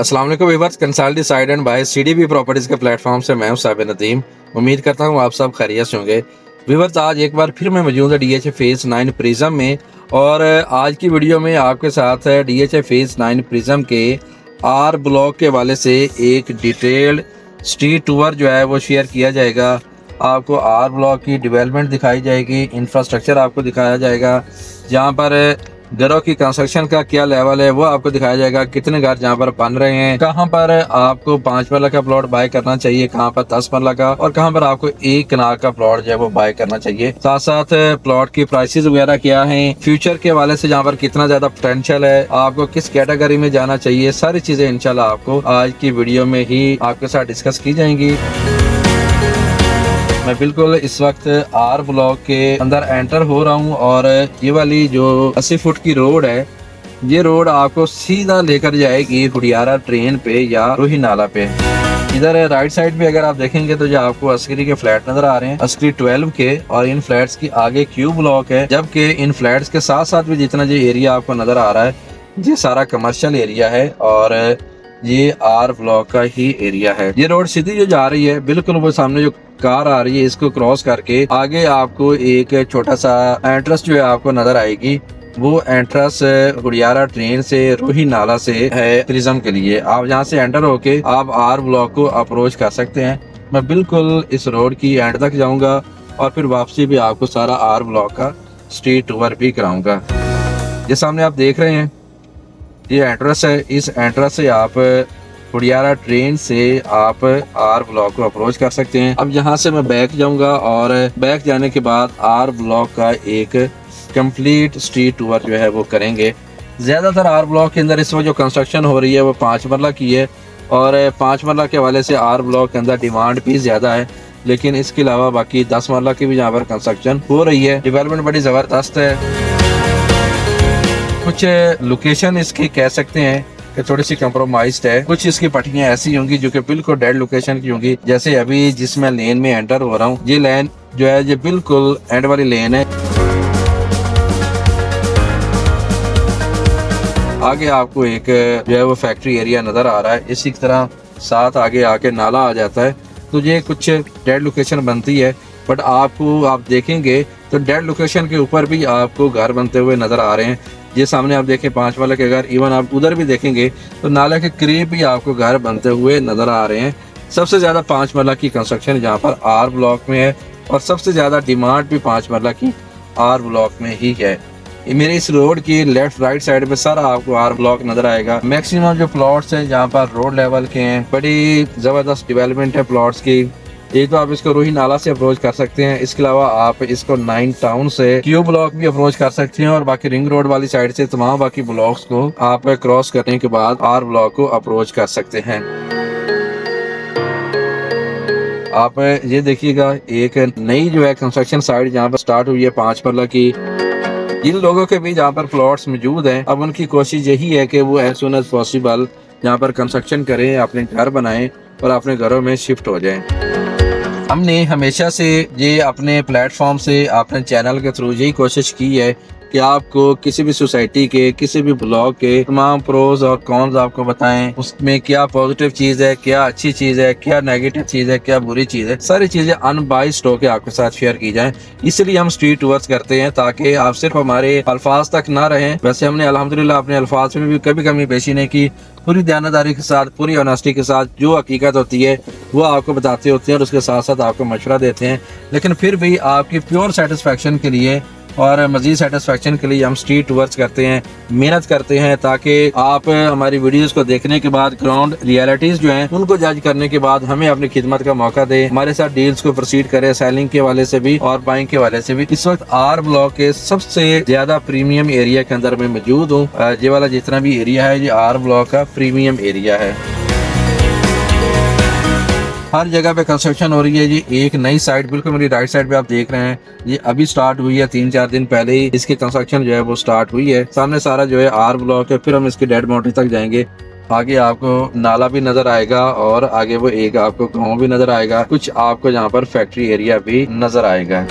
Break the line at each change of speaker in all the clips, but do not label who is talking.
अस्सलाम वालेकुम viewers, consult decide and buy CDB properties के प्लेटफॉर्म से मैं हूं साबिर नदीम। उम्मीद करता हूं आप सब खैरियत से होंगे। व्यूअर्स, आज एक बार फिर मैं मौजूद है डीएचए फेज 9 प्रिज्म में और आज की वीडियो में आपके साथ है डीएचए फेज 9 प्रिज्म के आर ब्लॉक के हवाले से एक डिटेल्ड स्ट्रीट टूर जो है वो शेयर किया जाएगा। आपको आर ब्लॉक की डेवलपमेंट दिखाई जाएगी, इंफ्रास्ट्रक्चर आपको दिखाया जाएगा, जहाँ पर घरों की कंस्ट्रक्शन का क्या लेवल है वो आपको दिखाया जाएगा, कितने घर जहाँ पर बन रहे हैं, कहाँ पर आपको 5 मरला का प्लॉट बाय करना चाहिए, कहाँ पर 10 मरला का, और कहाँ पर आपको 1 कनाल का प्लॉट जो है वो बाय करना चाहिए। साथ साथ प्लॉट की प्राइसेस वगैरह क्या हैं, फ्यूचर के हवाले से जहाँ पर कितना ज्यादा पोटेंशियल है, आपको किस कैटेगरी में जाना चाहिए, सारी चीजें इंशाल्लाह आपको आज की वीडियो में ही आपके साथ डिस्कस की जाएंगी। मैं बिल्कुल इस वक्त आर ब्लॉक के अंदर एंटर हो रहा हूँ और ये वाली जो 80 फुट की रोड है, ये रोड आपको सीधा लेकर जाएगी हुडियारा ट्रेन पे या रूही नाला पे। इधर राइट साइड पे अगर आप देखेंगे तो जो आपको अस्करी के फ्लैट नजर आ रहे हैं, अस्करी 12 के, और इन फ्लैट्स की आगे क्यू ब्लॉक है, जबकि इन फ्लैट्स के साथ साथ भी जितना जो एरिया आपको नजर आ रहा है ये सारा कमर्शियल एरिया है और ये आर ब्लॉक का ही एरिया है। ये रोड सीधी जो जा रही है, बिल्कुल वो सामने जो कार आ रही है इसको क्रॉस करके आगे आपको एक छोटा सा एंट्रेंस जो है आपको नजर आएगी। वो एंट्रेंस हुडियारा ट्रेन से रूही नाला से है प्रिज्म के लिए। आप यहाँ से एंटर होके आप आर ब्लॉक को अप्रोच कर सकते हैं। मैं बिल्कुल इस रोड की एंड तक जाऊंगा और फिर वापसी भी आपको सारा आर ब्लॉक का स्ट्रीट टूर भी कराऊंगा। ये सामने आप देख रहे हैं ये एंट्रेंस है। इस एंट्रेंस से आप हुडियारा ट्रेन से आप आर ब्लॉक को अप्रोच कर सकते हैं। अब यहाँ से मैं बैक जाऊंगा और बैक जाने के बाद आर ब्लॉक का एक कंप्लीट स्ट्रीट टूर जो है वो करेंगे। ज्यादातर आर ब्लॉक के अंदर इस वक्त जो कंस्ट्रक्शन हो रही है वो 5 मरला की है और 5 मरला के हवाले से आर ब्लॉक के अंदर डिमांड भी ज्यादा है, लेकिन इसके अलावा बाकी 10 मरला की भी यहाँ पर कंस्ट्रक्शन हो रही है। डेवलपमेंट बड़ी जबरदस्त है। कुछ लोकेशन इसकी कह सकते हैं कि थोड़ी सी कंप्रोमाइज्ड है। कुछ इसकी पट्टियां ऐसी होंगी जो कि बिल्कुल डेड लोकेशन की होंगी, जैसे अभी जिसमें लेन में एंटर हो रहा हूँ, ये लेन जो है ये बिल्कुल एंड वाली लेन है। आगे आपको एक जो है वो फैक्ट्री एरिया नजर आ रहा है, इसी तरह साथ आगे आके नाला आ जाता है। तो ये कुछ डेड लोकेशन बनती है, बट आपको आप देखेंगे तो डेड लोकेशन के ऊपर भी आपको घर बनते हुए नजर आ रहे हैं। ये सामने आप देखें 5 वाले के घर, इवन आप उधर भी देखेंगे तो नाले के करीब भी आपको घर बनते हुए नजर आ रहे हैं। सबसे ज्यादा 5 मरला की कंस्ट्रक्शन यहाँ पर आर ब्लॉक में है और सबसे ज्यादा डिमांड भी 5 मरला की आर ब्लॉक में ही है। मेरे इस रोड की लेफ्ट राइट साइड पे सारा आपको आर ब्लॉक नजर आएगा। मैक्सिमम जो प्लॉट्स हैं जहाँ पर रोड लेवल के हैं, बड़ी जबरदस्त डेवलपमेंट है प्लॉट्स की। एक तो आप इसको रूही नाला से अप्रोच कर सकते हैं, इसके अलावा आप इसको 9 टाउन से क्यू ब्लॉक भी अप्रोच कर सकते हैं और बाकी रिंग रोड वाली साइड से तमाम बाकी ब्लॉक्स को आप क्रॉस करने के बाद आर ब्लॉक को अप्रोच कर सकते हैं। आप ये देखिएगा एक नई जो है कंस्ट्रक्शन साइट जहाँ पर स्टार्ट हुई है 5 मरला की। जिन लोगों के भी जहाँ पर प्लॉट्स मौजूद हैं, अब उनकी कोशिश यही है कि वो एज सुन एज पॉसिबल यहाँ पर कंस्ट्रक्शन करें, अपने घर बनाएं और अपने घरों में शिफ्ट हो जाएं। हमने हमेशा से ये अपने प्लेटफॉर्म से अपने चैनल के थ्रू यही कोशिश की है कि आपको किसी भी सोसाइटी के किसी भी ब्लॉक के तमाम प्रोज और कॉन्स आपको बताएं, उसमें क्या पॉजिटिव चीज है, क्या अच्छी चीज है, क्या नेगेटिव चीज है, क्या बुरी चीज है, सारी चीजें अनबाइस्ड होकर आपके साथ शेयर की जाएं। इसलिए हम स्ट्रीट टूर्स करते हैं ताकि आप सिर्फ हमारे अल्फाज तक ना रहें। वैसे हमने अल्हम्दुलिल्लाह अपने अल्फाज में भी कभी कमी पेशी नहीं की, पूरी दयानतदारी के साथ, पूरी ऑनेस्टी के साथ जो हकीकत होती है वो आपको बताते होते हैं और उसके साथ साथ आपको मशवरा देते हैं। लेकिन फिर भी आपकी प्योर सेटिस्फेक्शन के लिए और मजीद सेटिस्फेक्शन के लिए हम स्ट्रीट टूर्स करते हैं, मेहनत करते हैं ताकि आप हमारी वीडियोस को देखने के बाद ग्राउंड रियलिटीज जो हैं उनको जज करने के बाद हमें अपनी खिदमत का मौका दे, हमारे साथ डील्स को प्रोसीड करें, सेलिंग के वाले से भी और बाइंग के वाले से भी। इस वक्त आर ब्लॉक के सबसे ज्यादा प्रीमियम एरिया के अंदर मैं मौजूद हूँ। ये वाला जितना भी एरिया है ये आर ब्लॉक का प्रीमियम एरिया है। हर जगह पे कंस्ट्रक्शन हो रही है। ये एक नई साइट बिल्कुल मेरी राइट साइड पे आप देख रहे हैं, ये अभी स्टार्ट हुई है, 3-4 दिन पहले ही इसकी कंस्ट्रक्शन जो है वो स्टार्ट हुई है। सामने सारा जो है आर ब्लॉक है, फिर हम इसकी डेड बाउंड्री तक जाएंगे। आगे आपको नाला भी नजर आएगा और आगे वो एक आपको गाँव भी नजर आएगा, कुछ आपको यहाँ पर फैक्ट्री एरिया भी नजर आएगा।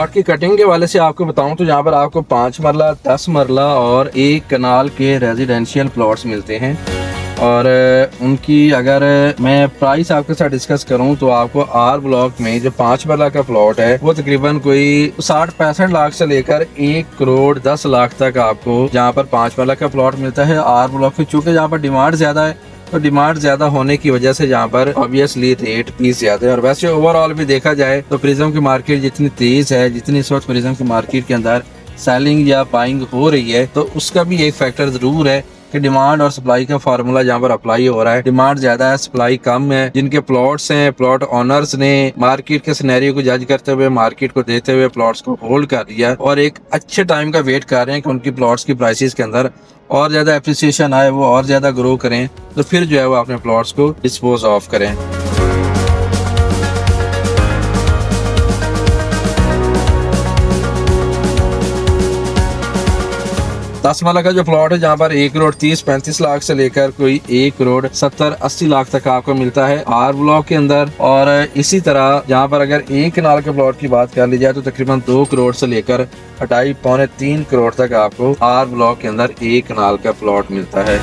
बाकी कटिंग के वाले से आपको बताऊं तो यहाँ पर आपको 5 मरला, 10 मरला और 1 कनाल के रेजिडेंशियल प्लॉट्स मिलते हैं। और उनकी अगर मैं प्राइस आपके साथ डिस्कस करूं तो आपको आर ब्लॉक में जो 5 मरला का प्लॉट है वो तकरीबन कोई 60-65 लाख से लेकर 1 करोड़ 10 लाख तक आपको जहाँ पर 5 मरला का प्लॉट मिलता है आर ब्लॉक में। चूँकि जहाँ पर डिमांड ज़्यादा है तो डिमांड ज़्यादा होने की वजह से यहाँ पर ऑब्वियसली रेट भी ज़्यादा है। और वैसे ओवरऑल भी देखा जाए तो प्रिज्म की मार्केट जितनी तेज़ है, जितनी इस वक्त प्रिज्म की मार्केट के अंदर सेलिंग या बाइंग हो रही है, तो उसका भी एक फैक्टर ज़रूर है कि डिमांड और सप्लाई का फार्मूला जहाँ पर अप्लाई हो रहा है। डिमांड ज़्यादा है, सप्लाई कम है। जिनके प्लॉट्स हैं, प्लॉट ऑनर्स ने मार्केट के सिनेरियो को जज करते हुए, मार्केट को देते हुए प्लॉट्स को होल्ड कर लिया और एक अच्छे टाइम का वेट कर रहे हैं कि उनकी प्लॉट्स की प्राइसेस के अंदर और ज़्यादा एप्रिसिएशन आए, वो और ज़्यादा ग्रो करें, तो फिर जो है वो अपने प्लॉट्स को डिस्पोज ऑफ करें। दस माला का जो प्लॉट है जहाँ पर 1 करोड़ 30-35 लाख से लेकर कोई 1 करोड़ 70-80 लाख तक आपको मिलता है आर ब्लॉक के अंदर। और इसी तरह जहाँ पर अगर 1 कनाल के प्लॉट की बात कर ली जाए तो तकरीबन 2 करोड़ से लेकर 2.5-3 करोड़ तक आपको आर ब्लॉक के अंदर 1 कनाल का प्लॉट मिलता है।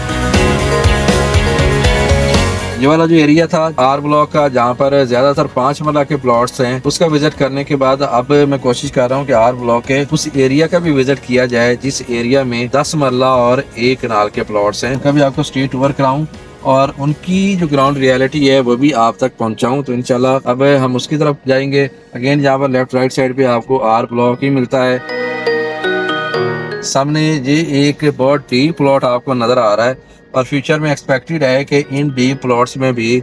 ये वाला जो एरिया था आर ब्लॉक का जहाँ पर ज्यादातर 5 मरला के प्लॉट्स हैं, उसका विजिट करने के बाद अब मैं कोशिश कर रहा हूँ कि आर ब्लॉक के उस एरिया का भी विजिट किया जाए जिस एरिया में 10 मरला और 1 कनाल के प्लॉट्स हैं। कभी आपको स्ट्रीट टूर कराऊं और उनकी जो ग्राउंड रियलिटी है वो भी आप तक पहुंचाऊं, तो इंशाल्लाह अब हम उसकी तरफ जाएंगे। अगेन जहाँ पर लेफ्ट राइट साइड पे आपको आर ब्लॉक ही मिलता है। सामने ये एक बहुत डीप प्लॉट आपको नजर आ रहा है और फ्यूचर में एक्सपेक्टेड है कि इन डीप प्लॉट्स में भी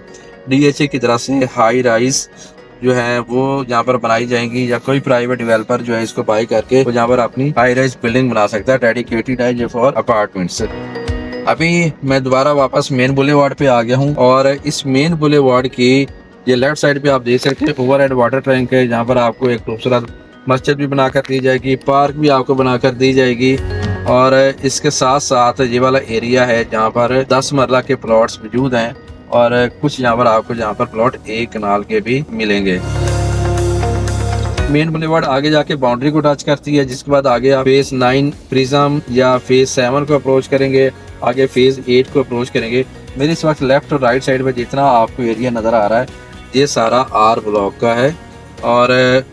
DHA की तरफ से हाई राइज जो है वो यहाँ पर बनाई जाएंगी या कोई प्राइवेट डेवलपर जो है इसको बाई करके वो यहाँ पर अपनी हाई राइज बिल्डिंग बना सकता है, डेडिकेटेड है ये फॉर अपार्टमेंट्स। अभी मैं दोबारा वापस मेन बुलेवार्ड पे आ गया हूँ और इस मेन बुलेवार्ड की ये लेफ्ट साइड पे आप देख सकते हैं ओवरहेड वाटर टैंक है जहाँ पर आपको एक खूबसूरत मस्जिद भी बनाकर दी जाएगी, पार्क भी आपको बनाकर दी जाएगी। और इसके साथ साथ ये वाला एरिया है जहाँ पर 10 मरला के प्लॉट्स मौजूद हैं और कुछ यहाँ पर आपको जहाँ पर प्लॉट 1 कनाल के भी मिलेंगे। मेन बुलेवार्ड आगे जाके बाउंड्री को टच करती है, जिसके बाद आगे आप फेज 9 प्रिज्म या फेज 7 को अप्रोच करेंगे, आगे फेज 8 को अप्रोच करेंगे। मेरे इस वक्त लेफ्ट और राइट साइड में जितना आपको एरिया नज़र आ रहा है ये सारा आर ब्लॉक का है। और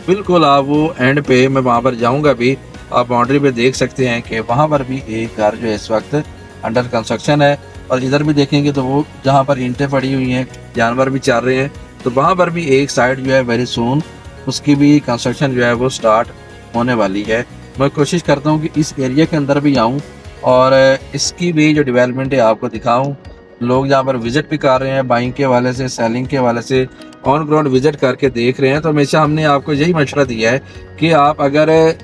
बिल्कुल आप वो एंड पे मैं वहाँ पर जाऊँगा भी, आप बाउंड्री पे देख सकते हैं कि वहाँ पर भी एक घर जो है इस वक्त अंडर कंस्ट्रक्शन है। और इधर भी देखेंगे तो वो जहाँ पर ईंटें पड़ी हुई हैं, जानवर भी चल रहे हैं, तो वहाँ पर भी एक साइड जो है वेरी सून उसकी भी कंस्ट्रक्शन जो है वो स्टार्ट होने वाली है। मैं कोशिश करता हूँ कि इस एरिया के अंदर भी आऊँ और इसकी भी जो डेवलपमेंट है आपको दिखाऊँ। लोग यहाँ पर विजिट भी कर रहे हैं, बाइंग के वाले से, सेलिंग के वाले से, ऑन ग्राउंड विजिट करके देख रहे हैं। तो हमेशा हमने आपको यही मशवरा दिया है कि आप अगर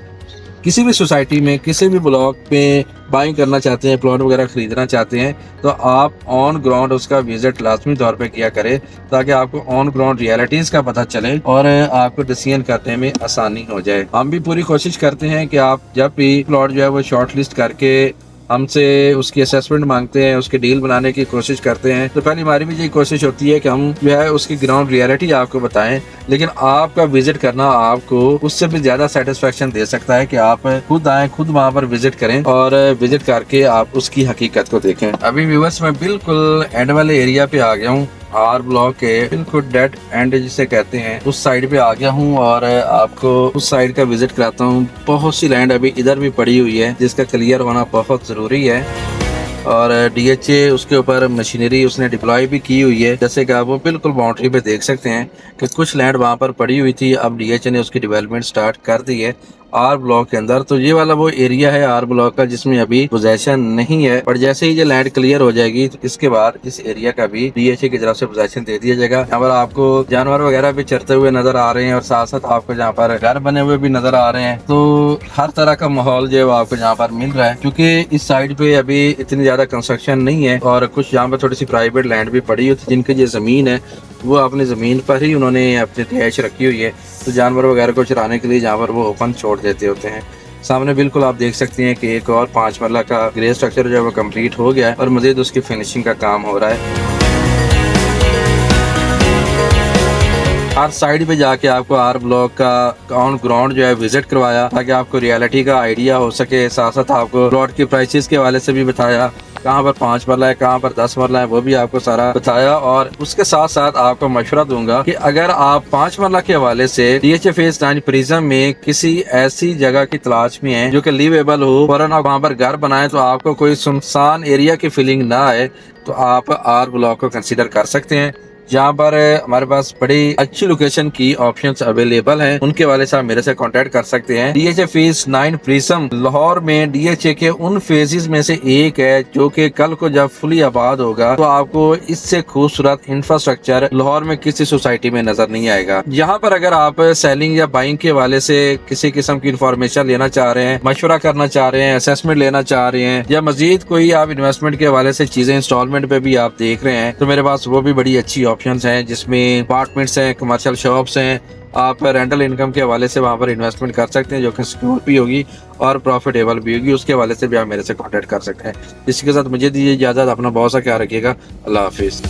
किसी भी सोसाइटी में, किसी भी ब्लॉक में बाइंग करना चाहते हैं, प्लॉट वगैरह खरीदना चाहते हैं, तो आप ऑन ग्राउंड उसका विजिट लाजमी तौर पे किया करें ताकि आपको ऑन ग्राउंड रियलिटीज़ का पता चले और आपको डिसीजन करने में आसानी हो जाए। हम भी पूरी कोशिश करते हैं कि आप जब भी प्लॉट जो है वो शॉर्ट लिस्ट करके हमसे उसकी असेसमेंट मांगते हैं, उसकी डील बनाने की कोशिश करते हैं, तो पहले हमारी भी यही कोशिश होती है कि हम जो है उसकी ग्राउंड रियलिटी आपको बताएं। लेकिन आपका विजिट करना आपको उससे भी ज्यादा सेटिस्फेक्शन दे सकता है कि आप खुद आए, खुद वहाँ पर विजिट करें और विजिट करके आप उसकी हकीकत को देखें। अभी व्यूअर्स मैं बिल्कुल एंड वाले एरिया पे आ गया हूँ, आर ब्लॉक के बिल्कुल डेड एंड जिसे कहते हैं उस साइड पे आ गया हूँ और आपको उस साइड का विजिट कराता हूँ। बहुत सी लैंड अभी इधर भी पड़ी हुई है जिसका क्लियर होना बहुत जरूरी है और DHA उसके ऊपर मशीनरी उसने डिप्लॉय भी की हुई है। जैसे कि आप वो बिल्कुल बाउंड्री पे देख सकते हैं कि कुछ लैंड वहाँ पर पड़ी हुई थी, अब DHA ने उसकी डेवलपमेंट स्टार्ट कर दी है आर ब्लॉक के अंदर। तो ये वाला वो एरिया है आर ब्लॉक का जिसमें अभी पोजेशन नहीं है, पर जैसे ही ये लैंड क्लियर हो जाएगी तो इसके बाद इस एरिया का भी DHA की तरफ से पोजेशन दे दिया जाएगा। यहाँ पर आपको जानवर वगैरह भी चरते हुए नजर आ रहे हैं और साथ साथ आपको जहाँ पर घर बने हुए भी नजर आ रहे हैं। तो हर तरह का माहौल जो है वो आपको यहाँ पर मिल रहा है, क्योंकि इस साइड पे अभी इतनी ज्यादा कंस्ट्रक्शन नहीं है और कुछ यहाँ पर थोड़ी सी प्राइवेट लैंड भी पड़ी हुई थी जिनकी ये जमीन है वो अपनी ज़मीन पर ही उन्होंने अपनी रिहाइश रखी हुई है। तो जानवर वगैरह को चराने के लिए जहाँ पर वो ओपन छोड़ देते होते हैं। सामने बिल्कुल आप देख सकते हैं कि एक और 5 मरला का ग्रे स्ट्रक्चर जो है वो कंप्लीट हो गया है और मज़ीद उसकी फिनिशिंग का काम हो रहा है। हर साइड पे जाके आपको आर ब्लॉक का ऑन ग्राउंड जो है विजिट करवाया, ताकि आपको रियलिटी का आइडिया हो सके। साथ साथ आपको प्लॉट की प्राइसेस के हवाले से भी बताया, कहाँ पर 5 मरला है, कहाँ पर 10 मरला है, वो भी आपको सारा बताया। और उसके साथ साथ आपको मशवरा दूंगा कि अगर आप 5 मरला के हवाले से DHA फेज 9 प्रिज्म में किसी ऐसी जगह की तलाश में है जो कि लिवेबल हो, फौरन आप वहाँ पर घर बनाए तो आपको कोई सुनसान एरिया की फीलिंग ना आए, तो आप आर ब्लॉक को कंसीडर कर सकते हैं। जहाँ पर हमारे पास बड़ी अच्छी लोकेशन की ऑप्शंस अवेलेबल हैं, उनके वाले से आप मेरे से कांटेक्ट कर सकते हैं। DHA फेज 9 प्रिज्म लाहौर में DHA के उन फेजेस में से एक है जो कि कल को जब फुली आबाद होगा तो आपको इससे खूबसूरत इंफ्रास्ट्रक्चर लाहौर में किसी सोसाइटी में नजर नहीं आएगा। यहाँ पर अगर आप सेलिंग या बाइंग के वाले से किसी किस्म की इंफॉर्मेशन लेना चाह रहे हैं, मशवरा करना चाह रहे हैं, असेसमेंट लेना चाह रहे हैं, या मजीद कोई आप इन्वेस्टमेंट के हवाले से चीजें इंस्टॉलमेंट पे भी आप देख रहे हैं, तो मेरे पास वो भी बड़ी अच्छी ऑप्शंस हैं, जिसमें अपार्टमेंट्स हैं, कमर्शियल शॉप्स हैं। आप रेंटल इनकम के हवाले से वहाँ पर इन्वेस्टमेंट कर सकते हैं, जो कि सिक्योर भी होगी और प्रॉफिटेबल भी होगी। उसके हवाले से भी आप मेरे से कांटेक्ट कर सकते हैं। इसी के साथ मुझे दीजिए इजाज़त। अपना बहुत सा ख्याल रखिएगा। अल्लाह हाफिज़।